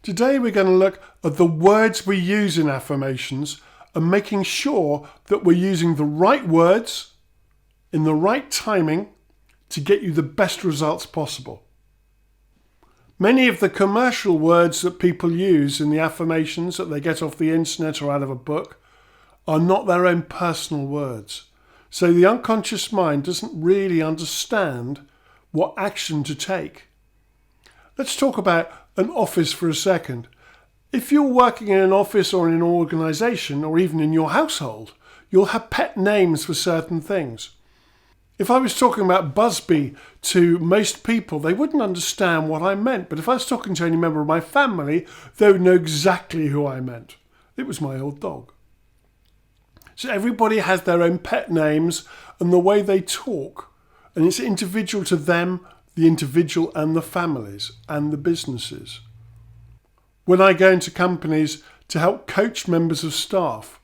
Today we're going to look at the words we use in affirmations and making sure that we're using the right words in the right timing to get you the best results possible. Many of the commercial words that people use in the affirmations that they get off the internet or out of a book are not their own personal words. So the unconscious mind doesn't really understand what action to take. Let's talk about an office for a second. If you're working in an office or in an organisation or even in your household, you'll have pet names for certain things. If I was talking about Busby to most people, they wouldn't understand what I meant. But if I was talking to any member of my family, they would know exactly who I meant. It was my old dog. So everybody has their own pet names and the way they talk. And it's individual to them, the individual and the families and the businesses. When I go into companies to help coach members of staff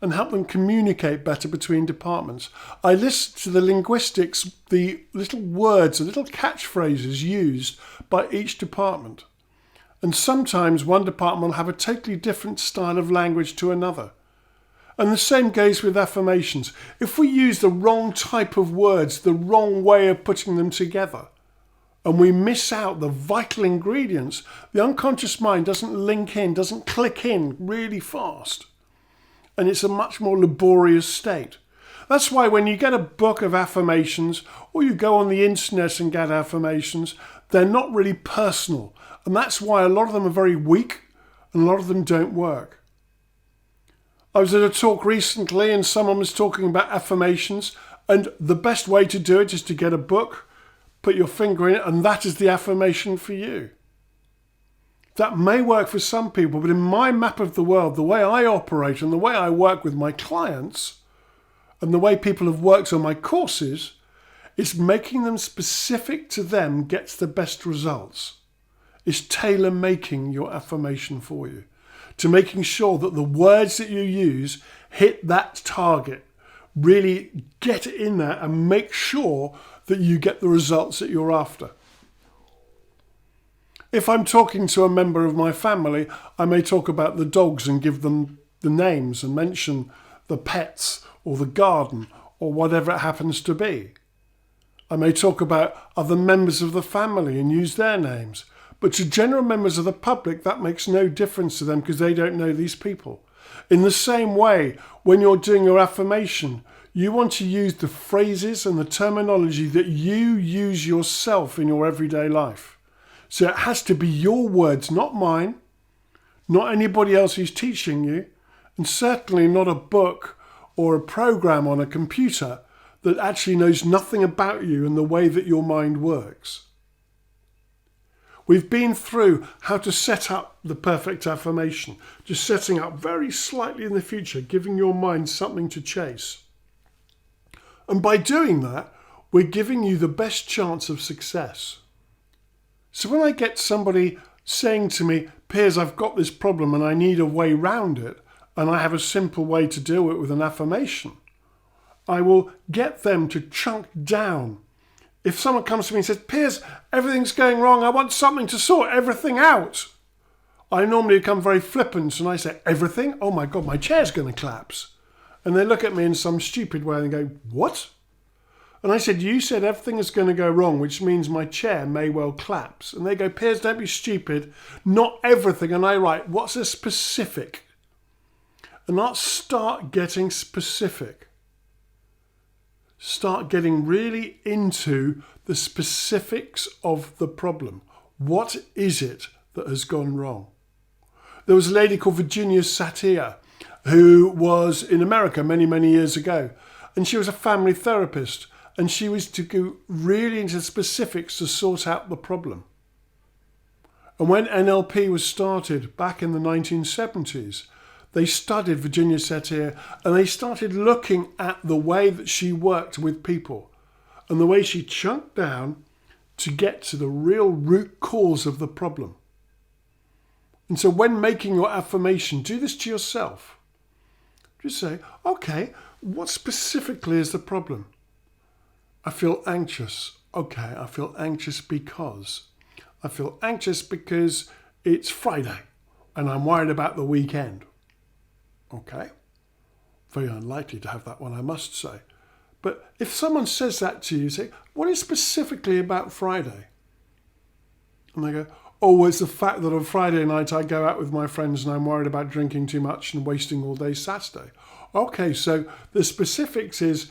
and help them communicate better between departments, I listen to the linguistics, the little words, the little catchphrases used by each department. And sometimes one department will have a totally different style of language to another. And the same goes with affirmations. If we use the wrong type of words, the wrong way of putting them together, and we miss out the vital ingredients, the unconscious mind doesn't link in, doesn't click in really fast. And it's a much more laborious state. That's why when you get a book of affirmations or you go on the internet and get affirmations, they're not really personal. And that's why a lot of them are very weak and a lot of them don't work. I was at a talk recently and someone was talking about affirmations, and the best way to do it is to get a book, put your finger in it, and that is the affirmation for you. That may work for some people, but in my map of the world, the way I operate and the way I work with my clients and the way people have worked on my courses, it's making them specific to them gets the best results. It's tailor-making your affirmation for you, to making sure that the words that you use hit that target. Really get it in there and make sure that you get the results that you're after. If I'm talking to a member of my family, I may talk about the dogs and give them the names and mention the pets or the garden or whatever it happens to be. I may talk about other members of the family and use their names. But to general members of the public, that makes no difference to them because they don't know these people. In the same way, when you're doing your affirmation, you want to use the phrases and the terminology that you use yourself in your everyday life. So it has to be your words, not mine, not anybody else who's teaching you, and certainly not a book or a program on a computer that actually knows nothing about you and the way that your mind works. We've been through how to set up the perfect affirmation, just setting up very slightly in the future, giving your mind something to chase. And by doing that, we're giving you the best chance of success. So when I get somebody saying to me, Piers, I've got this problem and I need a way round it, and I have a simple way to deal with it with an affirmation, I will get them to chunk down. If someone comes to me and says, Piers, everything's going wrong, I want something to sort everything out, I normally become very flippant and I say, everything? Oh my God, my chair's going to collapse. And they look at me in some stupid way and go, what? And I said, you said everything is going to go wrong, which means my chair may well collapse. And they go, Piers, don't be stupid, not everything. And I write, what's a specific? And I'll start getting specific. Start getting really into the specifics of the problem. What is it that has gone wrong? There was a lady called Virginia Satir who was in America many, many years ago. And she was a family therapist. And she was to go really into specifics to sort out the problem. And when NLP was started back in the 1970s, they studied Virginia Satir and they started looking at the way that she worked with people and the way she chunked down to get to the real root cause of the problem. And so when making your affirmation, do this to yourself. Just say, okay, what specifically is the problem? I feel anxious. Okay, I feel anxious because. I feel anxious because it's Friday and I'm worried about the weekend. Okay. Very unlikely to have that one, I must say. But if someone says that to you, say, what is specifically about Friday? And they go, oh, it's the fact that on Friday night I go out with my friends and I'm worried about drinking too much and wasting all day Saturday. Okay, so the specifics is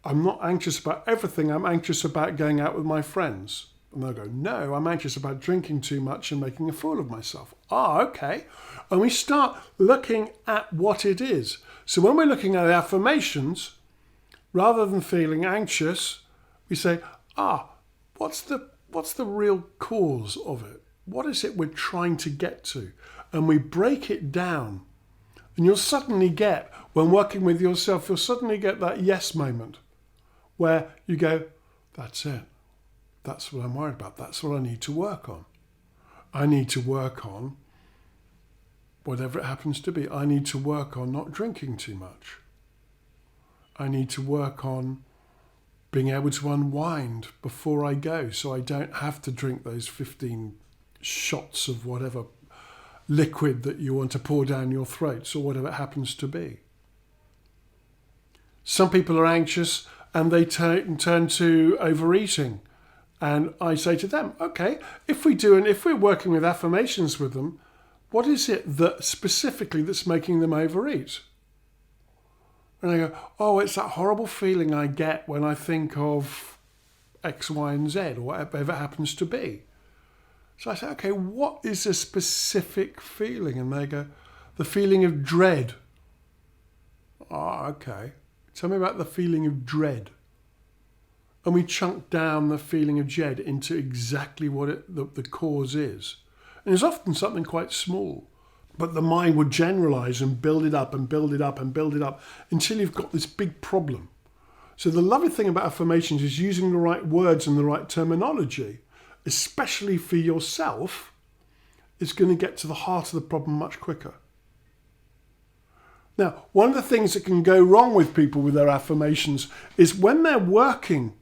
I'm not anxious about everything. I'm anxious about going out with my friends. And they'll go, no, I'm anxious about drinking too much and making a fool of myself. Ah, okay. And we start looking at what it is. So when we're looking at affirmations, rather than feeling anxious, we say, what's the real cause of it? What is it we're trying to get to? And we break it down. And you'll suddenly get, when working with yourself, you'll suddenly get that yes moment where you go, that's it. That's what I'm worried about. That's what I need to work on. I need to work on whatever it happens to be. I need to work on not drinking too much. I need to work on being able to unwind before I go so I don't have to drink those 15 shots of whatever liquid that you want to pour down your throats or whatever it happens to be. Some people are anxious and they turn to overeating. And I say to them, okay, if we're working with affirmations with them, what is it that specifically that's making them overeat? And they go, oh, it's that horrible feeling I get when I think of X, Y, and Z, or whatever it happens to be. So I say, okay, what is a specific feeling? And they go, the feeling of dread. Oh, okay. Tell me about the feeling of dread. And we chunk down the feeling of dread into exactly what the cause is. And it's often something quite small. But the mind will generalize and build it up and build it up and build it up until you've got this big problem. So the lovely thing about affirmations is using the right words and the right terminology, especially for yourself, is going to get to the heart of the problem much quicker. Now, one of the things that can go wrong with people with their affirmations is when they're working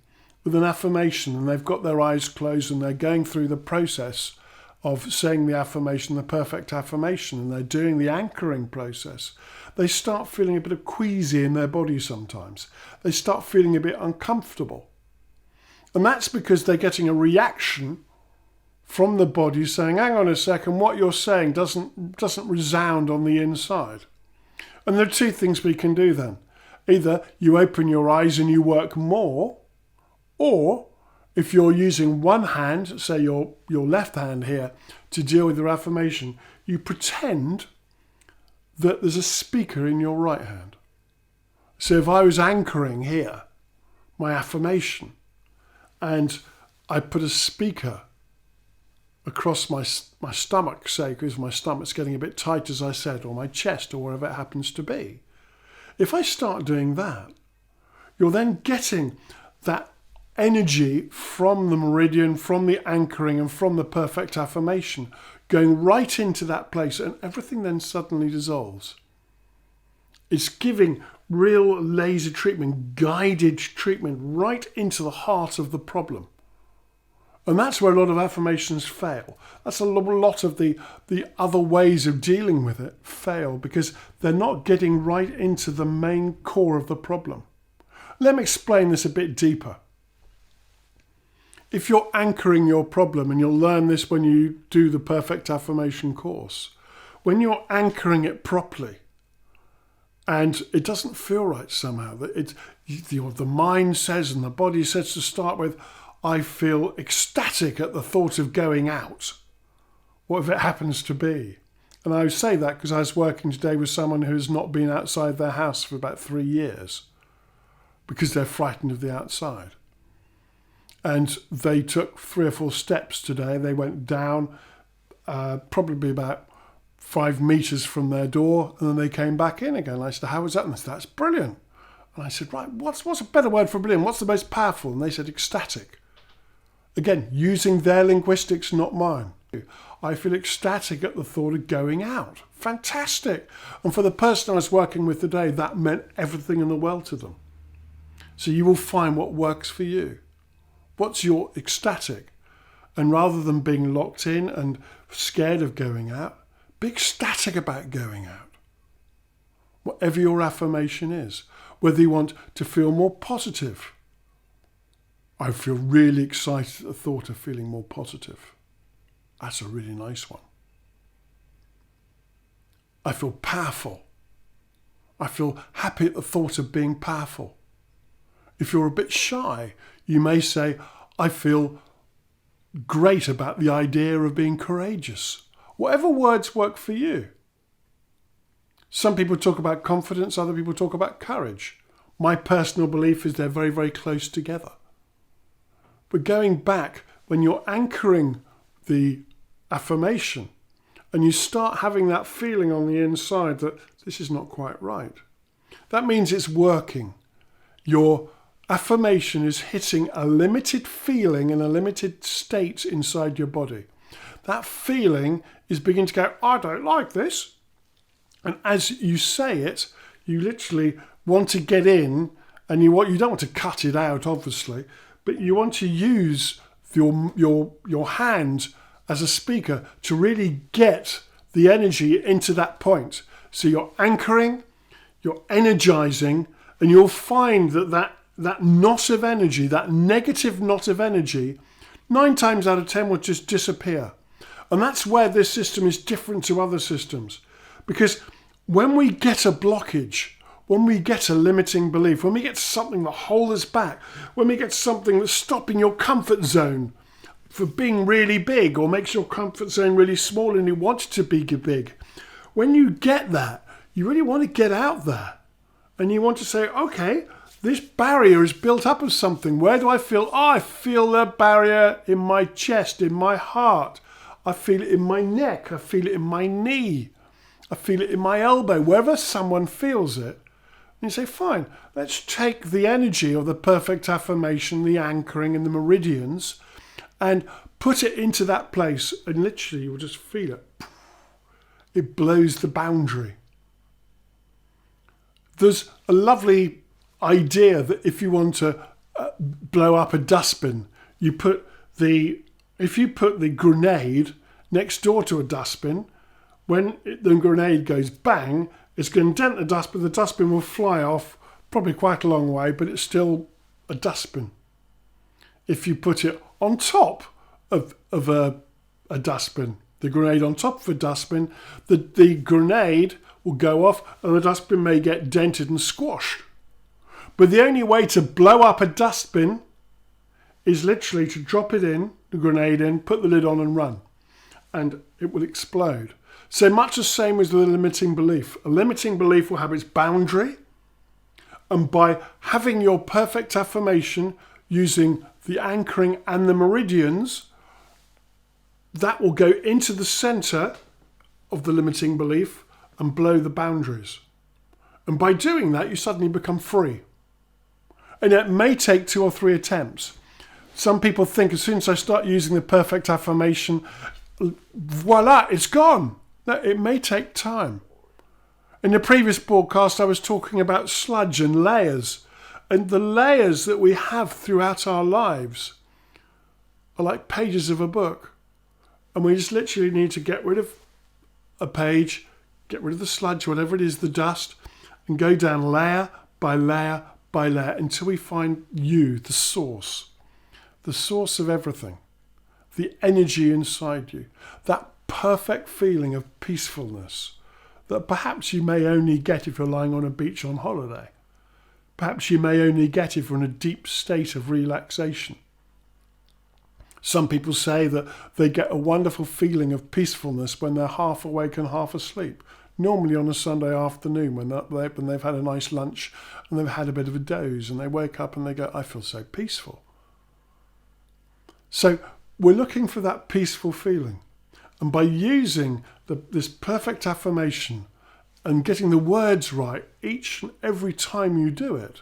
with an affirmation and they've got their eyes closed and they're going through the process of saying the affirmation, the perfect affirmation, and they're doing the anchoring process, they start feeling a bit of queasy in their body sometimes. They start feeling a bit uncomfortable. And that's because they're getting a reaction from the body saying, hang on a second, what you're saying doesn't resound on the inside. And there are two things we can do then. Either you open your eyes and you work more, or if you're using one hand, say your left hand here, to deal with your affirmation, you pretend that there's a speaker in your right hand. So if I was anchoring here, my affirmation, and I put a speaker across my stomach, say, because my stomach's getting a bit tight, as I said, or my chest, or wherever it happens to be. If I start doing that, you're then getting that energy from the meridian, from the anchoring, and from the perfect affirmation, going right into that place, and everything then suddenly dissolves. It's giving real laser treatment, guided treatment, right into the heart of the problem. And that's where a lot of affirmations fail. That's a lot of the other ways of dealing with it fail because they're not getting right into the main core of the problem. Let me explain this a bit deeper. If you're anchoring your problem, and you'll learn this when you do the Perfect Affirmation course, when you're anchoring it properly, and it doesn't feel right somehow, that the mind says and the body says to start with, I feel ecstatic at the thought of going out, whatever it happens to be. And I say that because I was working today with someone who has not been outside their house for about 3 years because they're frightened of the outside. And they took 3 or 4 steps today. They went down probably about 5 meters from their door, and then they came back in again. I said, how was that? And they said, that's brilliant. And I said, right, what's a better word for brilliant? What's the most powerful? And they said, ecstatic. Again, using their linguistics, not mine. I feel ecstatic at the thought of going out. Fantastic. And for the person I was working with today, that meant everything in the world to them. So you will find what works for you. What's your ecstatic? And rather than being locked in and scared of going out, be ecstatic about going out. Whatever your affirmation is, whether you want to feel more positive. I feel really excited at the thought of feeling more positive. That's a really nice one. I feel powerful. I feel happy at the thought of being powerful. If you're a bit shy, you may say, I feel great about the idea of being courageous. Whatever words work for you. Some people talk about confidence, other people talk about courage. My personal belief is they're very, very close together. But going back, when you're anchoring the affirmation and you start having that feeling on the inside that this is not quite right, that means it's working. Your affirmation is hitting a limited feeling in a limited state inside your body. That feeling is beginning to go, I don't like this. And as you say it, you literally want to get in, and you don't want to cut it out, obviously, but you want to use your hand as a speaker to really get the energy into that point. So you're anchoring, you're energizing, and you'll find that knot of energy, that negative knot of energy, 9 times out of 10 will just disappear. And that's where this system is different to other systems. Because when we get a blockage, when we get a limiting belief, when we get something that holds us back, when we get something that's stopping your comfort zone for being really big or makes your comfort zone really small and you want it to be big, when you get that, you really want to get out there. And you want to say, okay, this barrier is built up of something. Where do I feel? Oh, I feel the barrier in my chest, in my heart. I feel it in my neck. I feel it in my knee. I feel it in my elbow. Wherever someone feels it, and you say, fine, let's take the energy of the perfect affirmation, the anchoring and the meridians, and put it into that place. And literally, you'll just feel it. It blows the boundary. There's a lovely idea that if you want to blow up a dustbin, if you put the grenade next door to a dustbin, when the grenade goes bang, it's going to dent the dustbin will fly off probably quite a long way, but it's still a dustbin. If you put it on top of a dustbin, the grenade on top of a dustbin, the grenade will go off and the dustbin may get dented and squashed. But the only way to blow up a dustbin is literally to drop it in, the grenade in, put the lid on and run. And it will explode. So much the same as with a limiting belief. A limiting belief will have its boundary. And by having your perfect affirmation using the anchoring and the meridians, that will go into the center of the limiting belief and blow the boundaries. And by doing that, you suddenly become free. And it may take 2 or 3 attempts. Some people think as soon as I start using the perfect affirmation, voila, it's gone. No, it may take time. In the previous broadcast, I was talking about sludge and layers. And the layers that we have throughout our lives are like pages of a book. And we just literally need to get rid of a page, get rid of the sludge, whatever it is, the dust, and go down layer by layer by layer until we find you, the source of everything, the energy inside you, that perfect feeling of peacefulness that perhaps you may only get if you're lying on a beach on holiday. Perhaps you may only get if you're in a deep state of relaxation. Some people say that they get a wonderful feeling of peacefulness when they're half awake and half asleep. Normally on a Sunday afternoon when they've had a nice lunch and they've had a bit of a doze and they wake up and they go, I feel so peaceful. So we're looking for that peaceful feeling. And by using this perfect affirmation and getting the words right each and every time you do it,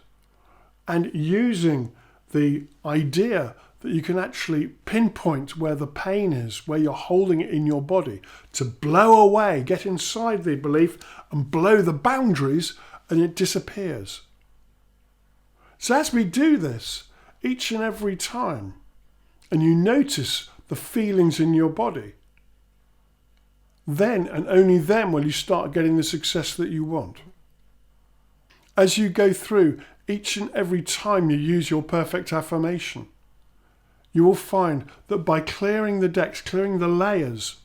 and using the idea that you can actually pinpoint where the pain is, where you're holding it in your body, to blow away, get inside the belief and blow the boundaries, and it disappears. So as we do this each and every time, and you notice the feelings in your body, then and only then will you start getting the success that you want. As you go through, each and every time you use your perfect affirmation, you will find that by clearing the decks, clearing the layers,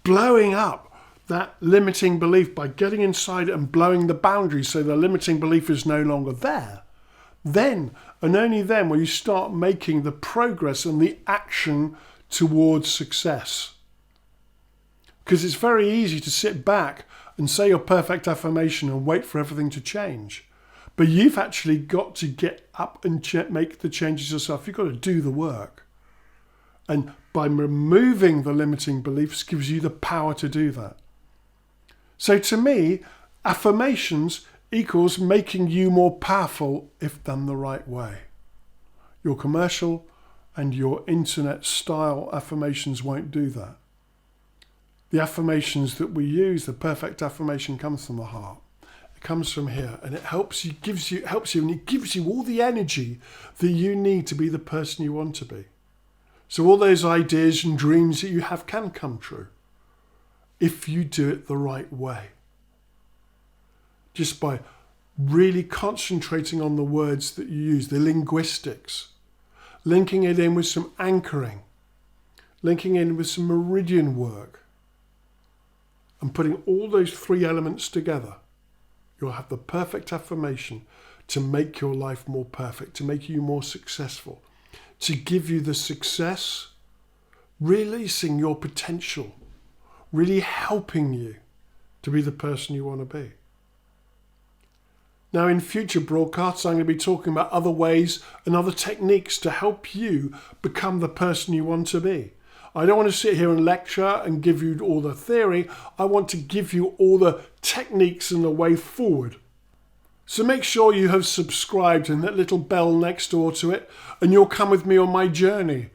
blowing up that limiting belief, by getting inside it and blowing the boundaries so the limiting belief is no longer there, then and only then will you start making the progress and the action towards success. Because it's very easy to sit back and say your perfect affirmation and wait for everything to change. But you've actually got to get up and make the changes yourself. You've got to do the work. And by removing the limiting beliefs gives you the power to do that. So to me, affirmations equals making you more powerful if done the right way. Your commercial and your internet style affirmations won't do that. The affirmations that we use, the perfect affirmation, comes from the heart. It comes from here, and it helps you, and it gives you all the energy that you need to be the person you want to be. So all those ideas and dreams that you have can come true if you do it the right way. Just by really concentrating on the words that you use, the linguistics, linking it in with some anchoring, linking in with some meridian work, and putting all those three elements together, you'll have the perfect affirmation to make your life more perfect, to make you more successful, to give you the success, releasing your potential, really helping you to be the person you want to be. Now, in future broadcasts, I'm going to be talking about other ways and other techniques to help you become the person you want to be. I don't want to sit here and lecture and give you all the theory. I want to give you all the techniques and the way forward. So make sure you have subscribed and that little bell next door to it, and you'll come with me on my journey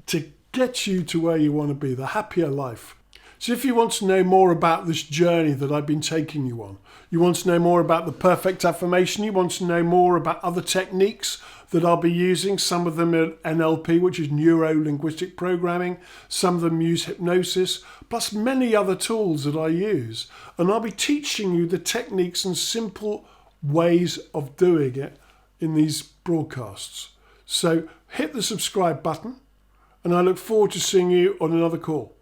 to get you to where you want to be, the happier life. So if you want to know more about this journey that I've been taking you on, you want to know more about the perfect affirmation, you want to know more about other techniques that I'll be using, some of them are NLP, which is neuro-linguistic programming, some of them use hypnosis, plus many other tools that I use. And I'll be teaching you the techniques and simple ways of doing it in these broadcasts. So hit the subscribe button, and I look forward to seeing you on another call.